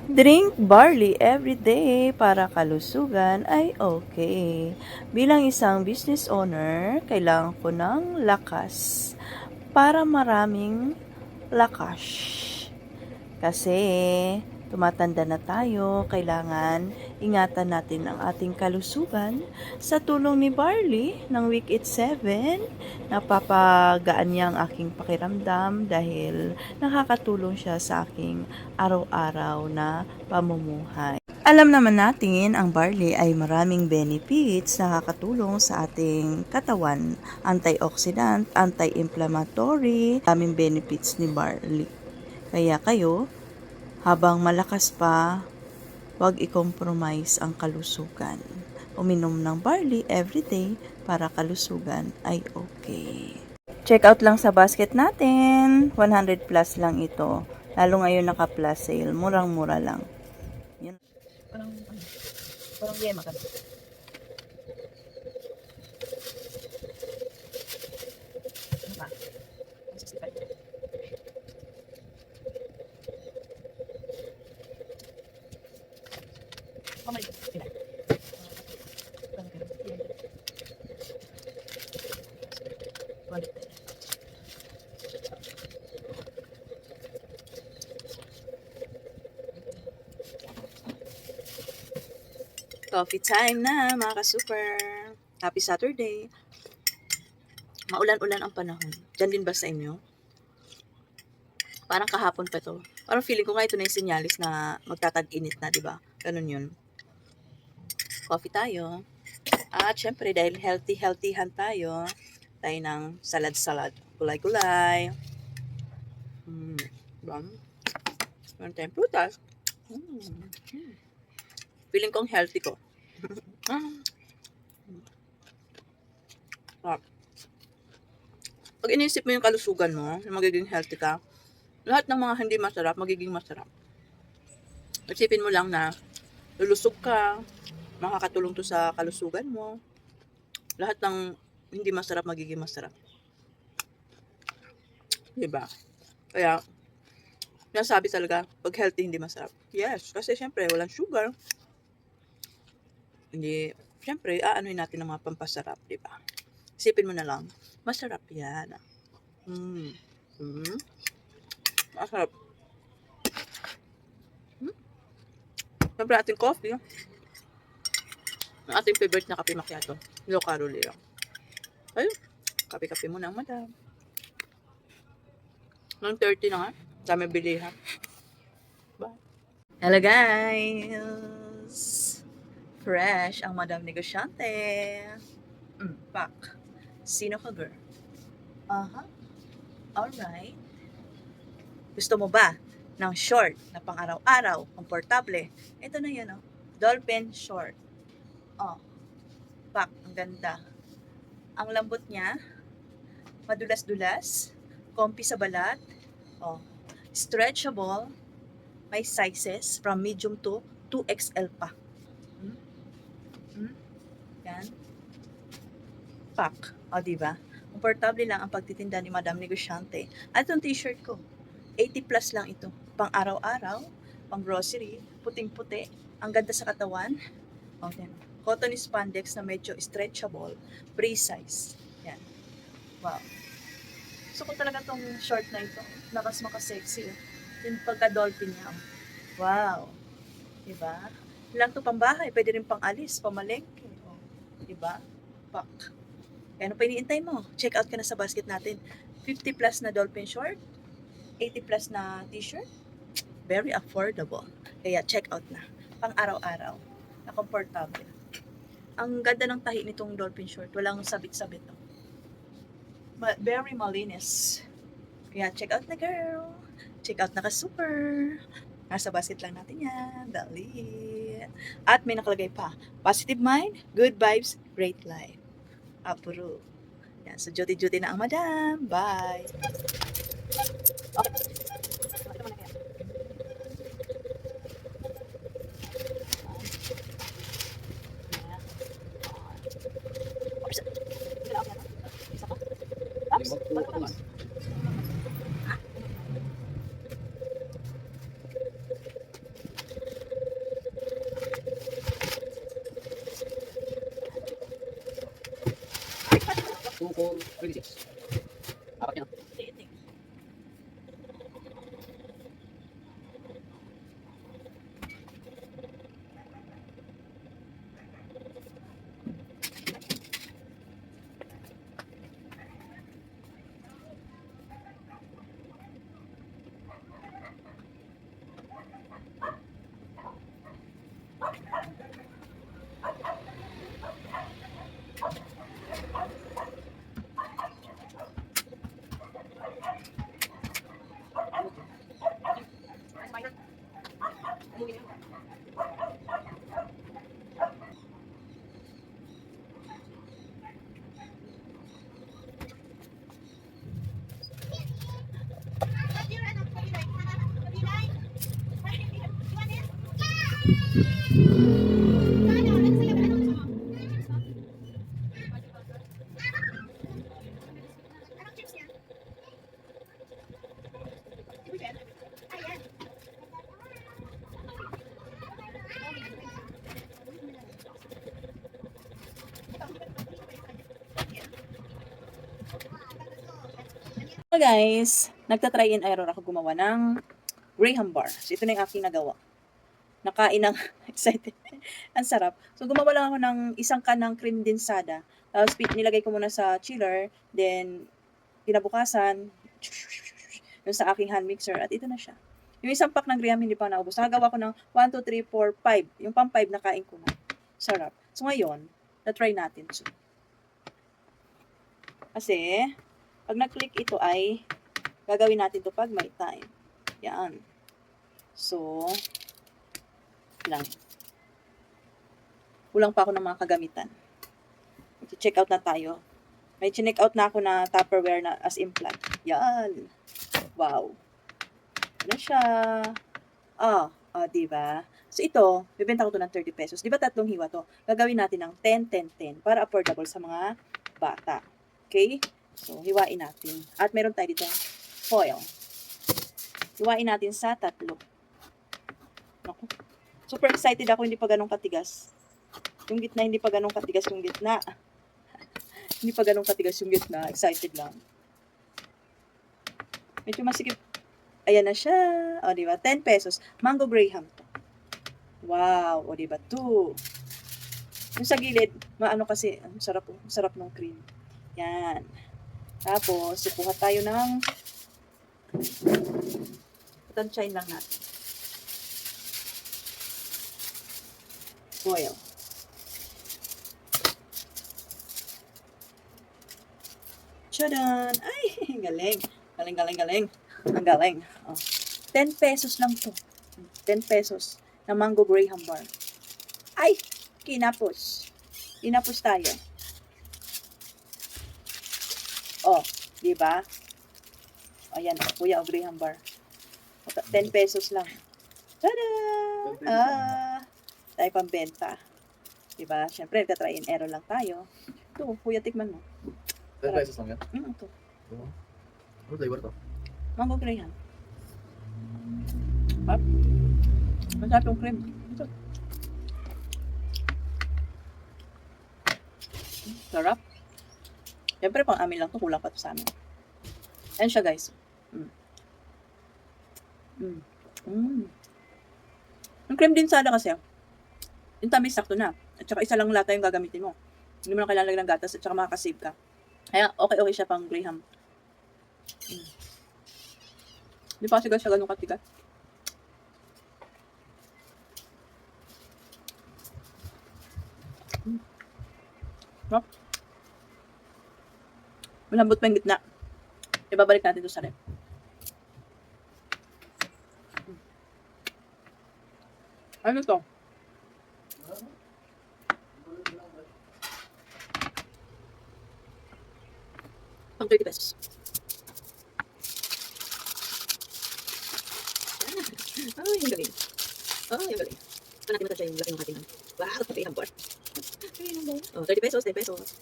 Drink barley every day para kalusugan ay okay. Bilang isang business owner, kailangan ko ng lakas para maraming lakas. Kasi tumatanda na tayo, kailangan ingatan natin ang ating kalusugan. Sa tulong ni Barley ng Week It 7, napapagaan niya ang aking pakiramdam dahil nakakatulong siya sa aking araw-araw na pamumuhay. Alam naman natin, ang barley ay maraming benefits na nakakatulong sa ating katawan. Antioxidant, anti-inflammatory, daming benefits ni barley. Kaya kayo, habang malakas pa, huwag i-compromise ang kalusugan. Uminom ng barley everyday para kalusugan ay okay. Check out lang sa basket natin. 100 plus lang ito. Lalo ngayon naka-plus sale. Murang-mura lang. Yan. Parang yema ka. Ano ba? 165. Oh my God. Sila. Coffee time na mga ka-super. Happy Saturday. Maulan-ulan ang panahon. Diyan din ba sa inyo? Parang kahapon pa to. Parang feeling ko nga ito na yung sinyalis na magtatag-init na, di ba? Ganun yun. Coffee tayo. At syempre, dahil healthy-healthyhan tayo ng salad-salad. Gulay-gulay. Diba? Meron tayong prutas. Feeling kong healthy ko. Pag inisip mo yung kalusugan mo, na magiging healthy ka, lahat ng mga hindi masarap, magiging masarap. Isipin mo lang na lulusog ka, makakatulong to sa kalusugan mo. Lahat ng hindi masarap, magiging masarap. Diba? Kaya, nasabi talaga, pag healthy, hindi masarap. Yes, kasi syempre, walang sugar. Hindi, syempre, aanoin natin ang mga pampasarap, diba? Isipin mo na lang, masarap yan. Masarap. Siyempre, ating coffee. Ang ating favorite na kape macchiato. Low calorie lang. Ayun, kape-kape muna ang madam. Nang 30 na nga. Dami bilihan. Bye. Hello guys! Fresh ang Madam Negosyante. Pak. Sino ka, girl? Alright. Gusto mo ba ng short na pang araw-araw, komportable? Ito na yan, oh. Dolphin short. Oh. Pak. Ang ganda. Ang lambot niya. Madulas-dulas. Comfy sa balat. Oh. Stretchable. May sizes from medium to 2XL pa. Yan. Pak. O, diba? Komportable lang ang pagtitinda ni Madam Negosyante. At itong t-shirt ko, 80 plus lang ito. Pang araw-araw, pang grocery, puting-puti. Ang ganda sa katawan. O, yan. Cotton spandex na medyo stretchable, pre-size. Yan. Wow. Gusto ko talaga tong short na ito. Nakas maka-sexy. Yung pagka-dolphin niya. Wow. Diba? Lang to pambahay. Pwede rin pang alis, pamalengke. O, diba? Pak. Kaya ano pa iniintay mo? Check out ka na sa basket natin. 50 plus na dolphin short, 80 plus na t-shirt. Very affordable. Kaya check out na. Pang araw-araw. Na comfortable. Ang ganda ng tahi nitong dolphin short. Walang sabit-sabit. No? Very malinis. Kaya check out na, girl. Check out na ka, super. Nasa basket lang natin yan. Dali. At may nakalagay pa. Positive mind, good vibes, great life. Approve. Yan. So, duty-duty na ang madam. Bye. Okay. 426. Apat yan. So guys, nagta-try and error ako gumawa ng graham bar. So ito na yung aking nagawa. Nakain ng excited. Ang sarap. So gumawa lang ako ng isang can ng cream densada. Tapos nilagay ko muna sa chiller. Then kinabukasan, yung sa aking hand mixer. At ito na siya. Yung isang pack ng graham hindi pa naubos. Nakagawa ko ng 1, 2, 3, 4, 5. Yung pang 5 nakain ko na. Sarap. So ngayon, na-try natin. So, kasi, pag nag-click ito ay gagawin natin to pag may time. Yan. So, lang. Kulang pa ako ng mga kagamitan. Check out na tayo. May check out na ako na Tupperware na as in plant. Yan. Wow. Ano siya? Diba? So ito, bibenta ko to ng 30 pesos. Diba tatlong hiwa to? Gagawin natin ng 10, 10, 10 para affordable sa mga bata. Okay? So, hiwain natin. At meron tayo dito foil. Hiwain natin sa 3. Naku. Super excited ako, hindi pa ganun katigas. Yung gitna, hindi pa ganun katigas yung gitna. Hindi pa ganun katigas yung gitna. Excited lang. Medyo masikip. Ayan na siya. O, diba? 10 pesos. Mango Graham to. Wow. O, diba? 2. Yung sa gilid, maano kasi, ang sarap ng cream. Yan. Tapos, kukuha tayo ng tansyahin lang natin. Foil. Tchadan! Ay, galing. Galing. Ang galing. Oh. 10 pesos lang to. 10 pesos na Mango Graham bar. Ay, kinapos. Kinapos tayo. Oh, di ba? Ayan, kuya, Graham bar. 10 pesos lang. Tada! Tayo pambenta. Di ba? Siyempre, nagka-try and error lang tayo. Ito, kuya, tikman mo. 10 pesos lang yan? Ito. Ano flavor to? Mango Graham. Up. Masarap yung cream. Ito. Sarap. Siyempre, pang amin lang to. Kulang pa to sa amin. Ayan siya, guys. Yung cream din sana kasi, yung tamis sakto na. At saka isa lang lata yung gagamitin mo. Hindi mo na kailangan lagyan ng gatas at saka makakasave ka. Kaya, okay siya pang Graham. Hindi pa kasi siya ganun katigas. Malambot pa yung gitna. Ibabalik natin ito sa rep. Ano to? Pang 30 pesos. Ay, yung galing. Yung galing. Saan natin matasya yung laki ng ating wow, okay, hambor. Oh, 30 pesos, 10 pesos.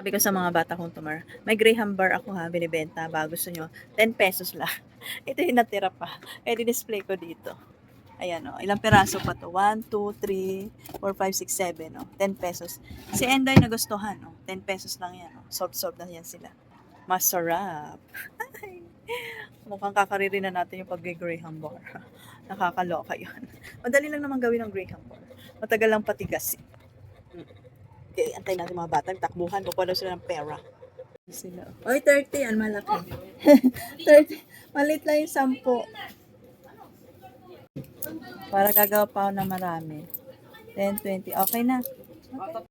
Sabi ko sa mga bata kong tumor, may Graham bar ako ha, binibenta. Ba, gusto nyo, 10 pesos lang. Ito yung natira pa. Kaya display ko dito. Ayan o, ilang peraso pa to? 1, 2, 3, 4, 5, 6, 7 o. 10 pesos. Si Enday nagustuhan o. 10 pesos lang yan o. Sob-sob na yan sila. Masarap. Mukhang kakariri na natin yung pag-Graham bar. Nakakaloka yun. Madali lang naman gawin ng Graham bar. Matagal lang patigas. Okay, antay natin mga bata. Takbuhan, kukuha daw sila ng pera. Sila. Oy, 30. Ano malaki? 30. Malit lang yung 10. Para gagawa pa ako ng marami. 10, 20. Okay na. Okay.